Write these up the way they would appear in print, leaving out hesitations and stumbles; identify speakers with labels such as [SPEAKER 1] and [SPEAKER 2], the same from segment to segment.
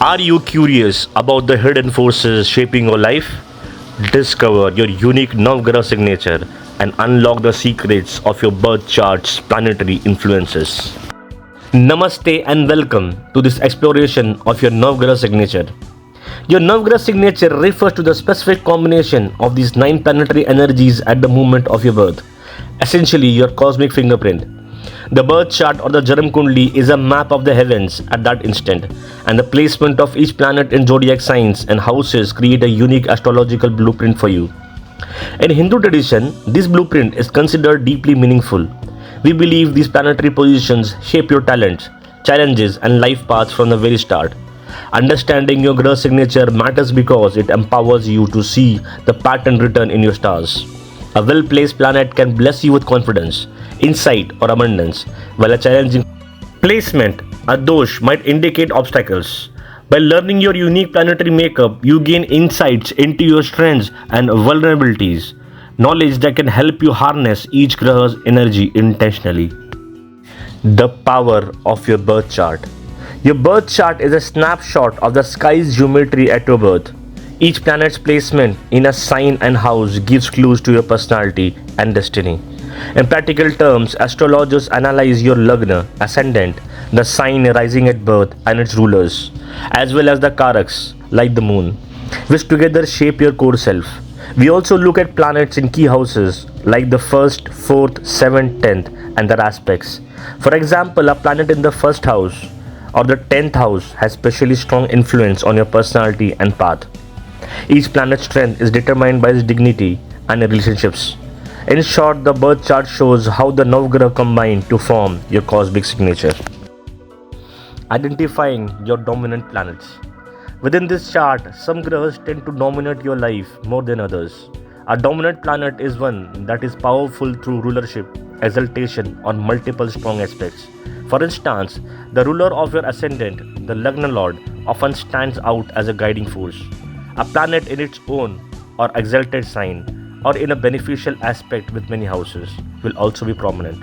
[SPEAKER 1] Are you curious about the hidden forces shaping your life? Discover your unique Navgraha signature and unlock the secrets of your birth chart's planetary influences. Namaste and welcome to this exploration of your Navgraha signature. Your Navgraha signature refers to the specific combination of these 9 planetary energies at the moment of your birth, essentially your cosmic fingerprint. The birth chart or the Jaram Kundli is a map of the heavens at that instant, and the placement of each planet in zodiac signs and houses create a unique astrological blueprint for you. In Hindu tradition, this blueprint is considered deeply meaningful. We believe these planetary positions shape your talents, challenges, and life paths from the very start. Understanding your Graha signature matters because it empowers you to see the pattern written in your stars. A well-placed planet can bless you with confidence, insight, or abundance, while a challenging placement, a dosh, might indicate obstacles. By learning your unique planetary makeup, you gain insights into your strengths and vulnerabilities, knowledge that can help you harness each graha's energy intentionally. The power of your birth chart. Your birth chart is a snapshot of the sky's geometry at your birth. Each planet's placement in a sign and house gives clues to your personality and destiny. In practical terms, astrologers analyze your lagna, ascendant, the sign rising at birth and its rulers, as well as the karaks, like the moon, which together shape your core self. We also look at planets in key houses, like the 1st, 4th, 7th, 10th, and their aspects. For example, a planet in the 1st house or the 10th house has especially strong influence on your personality and path. Each planet's strength is determined by its dignity and relationships. In short, the birth chart shows how the Navgraha combine to form your cosmic signature. Identifying your dominant planets. Within this chart, some grahas tend to dominate your life more than others. A dominant planet is one that is powerful through rulership, exaltation, or multiple strong aspects. For instance, the ruler of your ascendant, the Lagna Lord, often stands out as a guiding force. A planet in its own or exalted sign or in a beneficial aspect with many houses will also be prominent.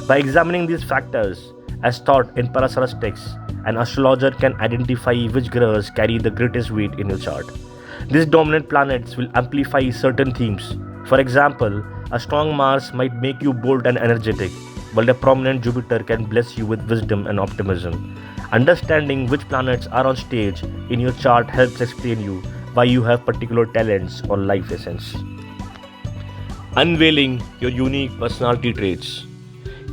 [SPEAKER 1] By examining these factors, as taught in Parāśara's text, an astrologer can identify which grahas carry the greatest weight in your chart. These dominant planets will amplify certain themes. For example, a strong Mars might make you bold and energetic, while a prominent Jupiter can bless you with wisdom and optimism. Understanding which planets are on stage in your chart helps explain you why you have particular talents or life lessons. Unveiling your unique personality traits.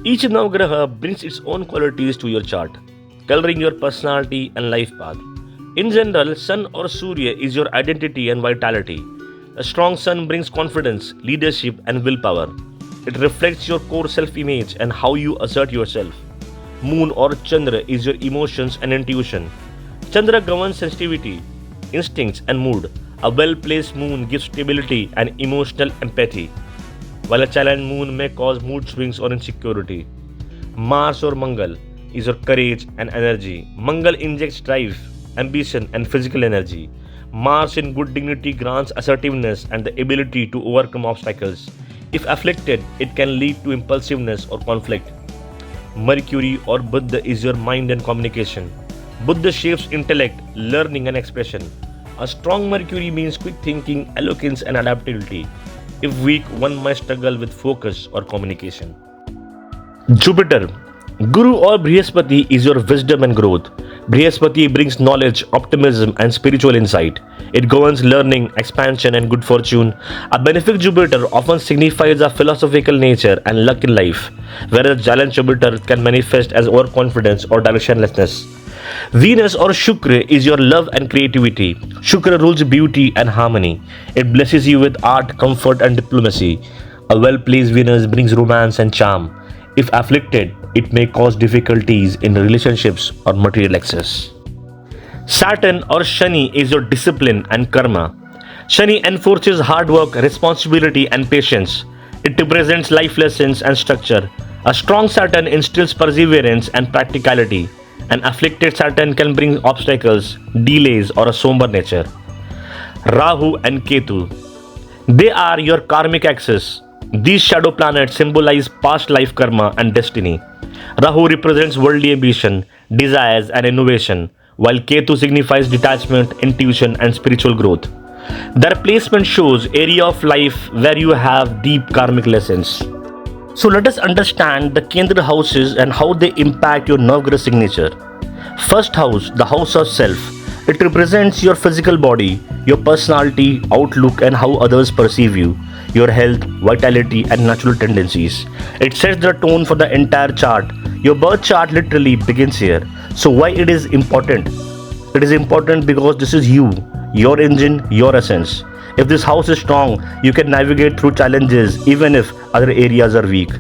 [SPEAKER 1] Each Navgraha brings its own qualities to your chart, coloring your personality and life path. In general, Sun or Surya is your identity and vitality. A strong Sun brings confidence, leadership, and willpower. It reflects your core self-image and how you assert yourself. Moon or Chandra is your emotions and intuition. Chandra governs sensitivity, instincts, and mood. A well-placed moon gives stability and emotional empathy, while a challenged moon may cause mood swings or insecurity. Mars or Mangal is your courage and energy. Mangal injects drive, ambition, and physical energy. Mars in good dignity grants assertiveness and the ability to overcome obstacles. If afflicted, it can lead to impulsiveness or conflict. Mercury or Buddha is your mind and communication. Buddha shapes intellect, learning, and expression. A strong Mercury means quick thinking, eloquence, and adaptability. If weak, one might struggle with focus or communication. Jupiter, Guru or Brihaspati is your wisdom and growth. Brihaspati brings knowledge, optimism, and spiritual insight. It governs learning, expansion, and good fortune. A benefic Jupiter often signifies a philosophical nature and luck in life, whereas challenged Jupiter can manifest as overconfidence or directionlessness. Venus or Shukra is your love and creativity. Shukra rules beauty and harmony. It blesses you with art, comfort, and diplomacy. A well-placed Venus brings romance and charm. If afflicted, it may cause difficulties in relationships or material access. Saturn or Shani is your discipline and karma. Shani enforces hard work, responsibility, and patience. It represents life lessons and structure. A strong Saturn instills perseverance and practicality. An afflicted Saturn can bring obstacles, delays, or a somber nature. Rahu and Ketu. They are your karmic axis. These shadow planets symbolize past life karma and destiny. Rahu represents worldly ambition, desires, and innovation, while Ketu signifies detachment, intuition, and spiritual growth. Their placement shows area of life where you have deep karmic lessons. So let us understand the Kendra houses and how they impact your Navagraha signature. First house, the house of self. It represents your physical body, your personality, outlook, and how others perceive you, your health, vitality, and natural tendencies. It sets the tone for the entire chart. Your birth chart literally begins here. So why it is important? It is important because this is you, your engine, your essence. If this house is strong, you can navigate through challenges even if other areas are weak.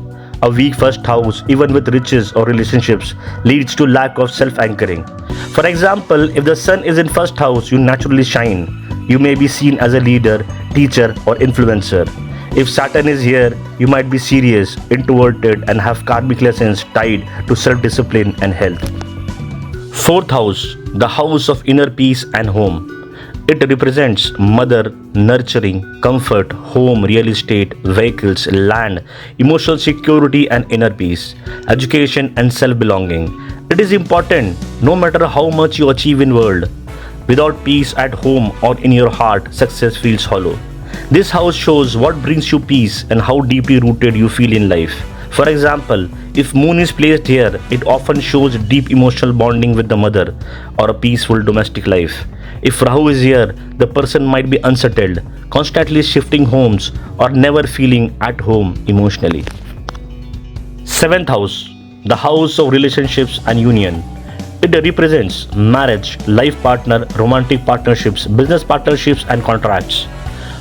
[SPEAKER 1] A weak first house, even with riches or relationships, leads to lack of self-anchoring. For example, if the sun is in first house, you naturally shine. You may be seen as a leader, teacher, or influencer. If Saturn is here, you might be serious, introverted, and have karmic lessons tied to self-discipline and health. Fourth house, the house of inner peace and home. It represents mother, nurturing, comfort, home, real estate, vehicles, land, emotional security and inner peace, education and self-belonging. It is important no matter how much you achieve in world. Without peace at home or in your heart, success feels hollow. This house shows what brings you peace and how deeply rooted you feel in life. For example, if moon is placed here, it often shows deep emotional bonding with the mother or a peaceful domestic life. If Rahu is here, the person might be unsettled, constantly shifting homes or never feeling at home emotionally. Seventh house, the house of relationships and union. It represents marriage, life partner, romantic partnerships, business partnerships and contracts.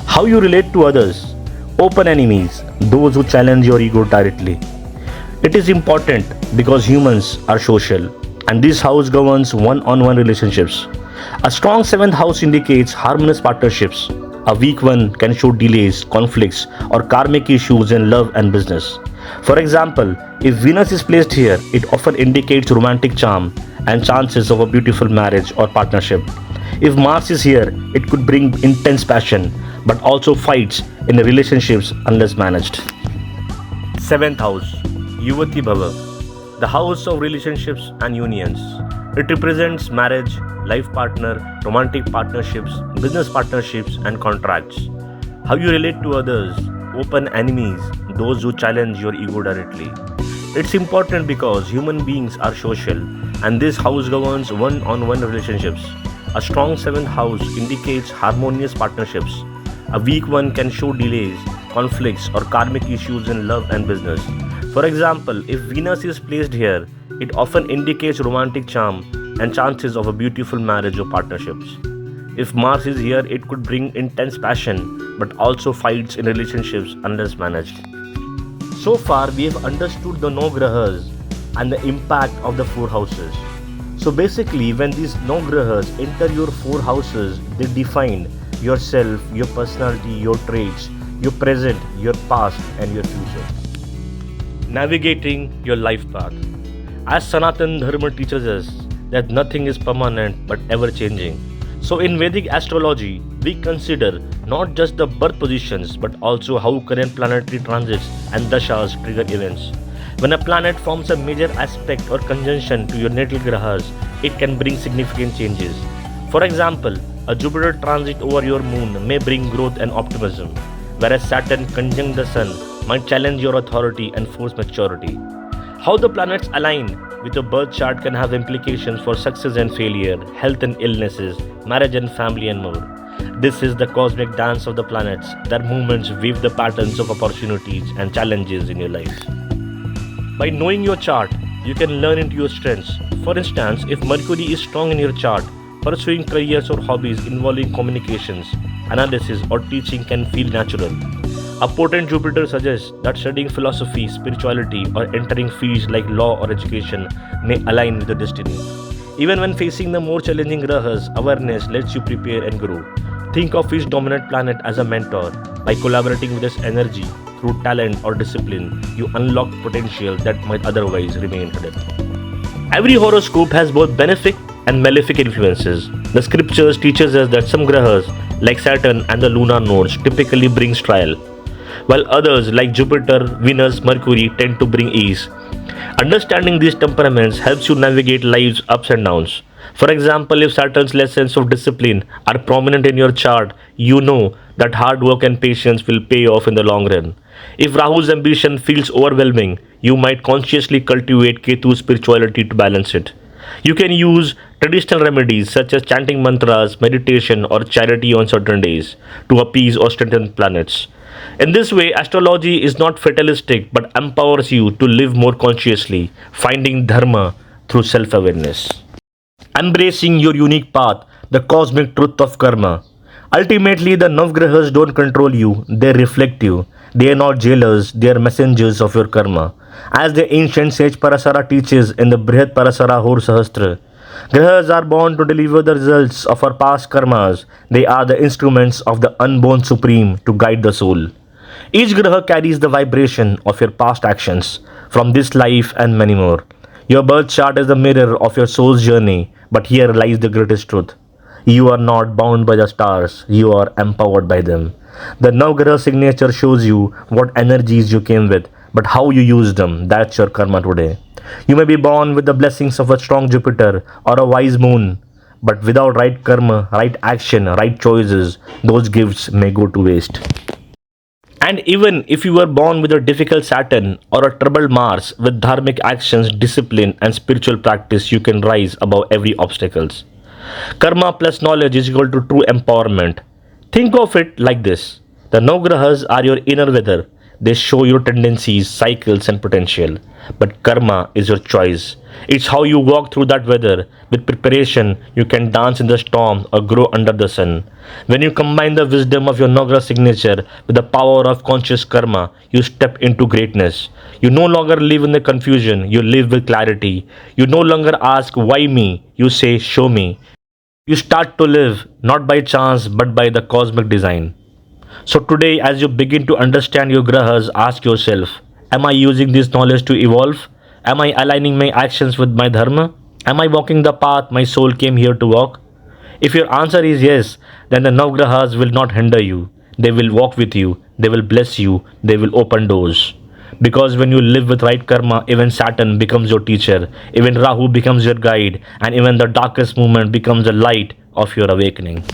[SPEAKER 1] How you relate to others. Open enemies, those who challenge your ego directly. It is important because humans are social and this house governs one-on-one relationships. A strong seventh house indicates harmonious partnerships. A weak one can show delays, conflicts, or karmic issues in love and business. For example, if Venus is placed here, it often indicates romantic charm and chances of a beautiful marriage or partnership. If Mars is here, it could bring intense passion, but also fights in the relationships unless managed. Seventh house, Yuvati Bhava, the house of relationships and unions. It represents marriage, life partner, romantic partnerships, business partnerships, and contracts. How you relate to others, open enemies, those who challenge your ego directly. It's important because human beings are social, and this house governs one-on-one relationships. A strong seventh house indicates harmonious partnerships. A weak one can show delays, conflicts, or karmic issues in love and business. For example, if Venus is placed here, it often indicates romantic charm and chances of a beautiful marriage or partnerships. If Mars is here, it could bring intense passion, but also fights in relationships unless managed. So far, we have understood the Navagrahas and the impact of the four houses. So basically, when these Navagrahas enter your four houses, they define yourself, your personality, your traits, your present, your past, and your future. Navigating your life path. As Sanatan Dharma teaches us that nothing is permanent but ever changing. So in Vedic astrology, we consider not just the birth positions but also how current planetary transits and dashas trigger events. When a planet forms a major aspect or conjunction to your natal grahas, it can bring significant changes. For example, a Jupiter transit over your moon may bring growth and optimism, whereas Saturn conjunct the sun might challenge your authority and force maturity. How the planets align with your birth chart can have implications for success and failure, health and illnesses, marriage and family and more. This is the cosmic dance of the planets. Their movements weave the patterns of opportunities and challenges in your life. By knowing your chart, you can learn into your strengths. For instance, if Mercury is strong in your chart, pursuing careers or hobbies involving communications, analysis or teaching can feel natural. A potent Jupiter suggests that studying philosophy, spirituality, or entering fields like law or education may align with your destiny. Even when facing the more challenging grahas, awareness lets you prepare and grow. Think of each dominant planet as a mentor. By collaborating with this energy through talent or discipline, you unlock potential that might otherwise remain hidden. Every horoscope has both benefic and malefic influences. The scriptures teaches us that some grahas, like Saturn and the lunar nodes, typically brings trial, while others like Jupiter, Venus, Mercury tend to bring ease. Understanding these temperaments helps you navigate life's ups and downs. For example, if Saturn's lessons of discipline are prominent in your chart, you know that hard work and patience will pay off in the long run. If Rahu's ambition feels overwhelming, you might consciously cultivate Ketu's spirituality to balance it. You can use traditional remedies such as chanting mantras, meditation, or charity on certain days to appease or strengthen planets. In this way, astrology is not fatalistic but empowers you to live more consciously, finding Dharma through self awareness. Embracing your unique path, the cosmic truth of karma. Ultimately, the Navgrahas don't control you, they reflect you. They are not jailers, they are messengers of your karma. As the ancient sage Parāśara teaches in the Brihat Parāśara Horā, Grahas are born to deliver the results of our past karmas. They are the instruments of the unborn supreme to guide the soul. Each graha carries the vibration of your past actions from this life and many more. Your birth chart is the mirror of your soul's journey, but here lies the greatest truth. You are not bound by the stars, you are empowered by them. The Navagraha Signature shows you what energies you came with, but how you use them, that's your karma today. You may be born with the blessings of a strong Jupiter or a wise moon, but without right karma, right action, right choices, those gifts may go to waste. And even if you were born with a difficult Saturn or a troubled Mars, with dharmic actions, discipline, and spiritual practice, you can rise above every obstacles. Karma plus knowledge is equal to true empowerment. Think of it like this: the Navgrahas are your inner weather. They show your tendencies, cycles, and potential. But karma is your choice. It's how you walk through that weather. With preparation, you can dance in the storm or grow under the sun. When you combine the wisdom of your Navagraha signature with the power of conscious karma, you step into greatness. You no longer live in the confusion, you live with clarity. You no longer ask, why me? You say, show me. You start to live not by chance but by the cosmic design. So today, as you begin to understand your grahas, ask yourself, am I using this knowledge to evolve? Am I aligning my actions with my dharma? Am I walking the path my soul came here to walk? If your answer is yes, then the Navgrahas will not hinder you. They will walk with you, they will bless you, they will open doors. Because when you live with right karma, even Saturn becomes your teacher, even Rahu becomes your guide, and even the darkest moment becomes the light of your awakening.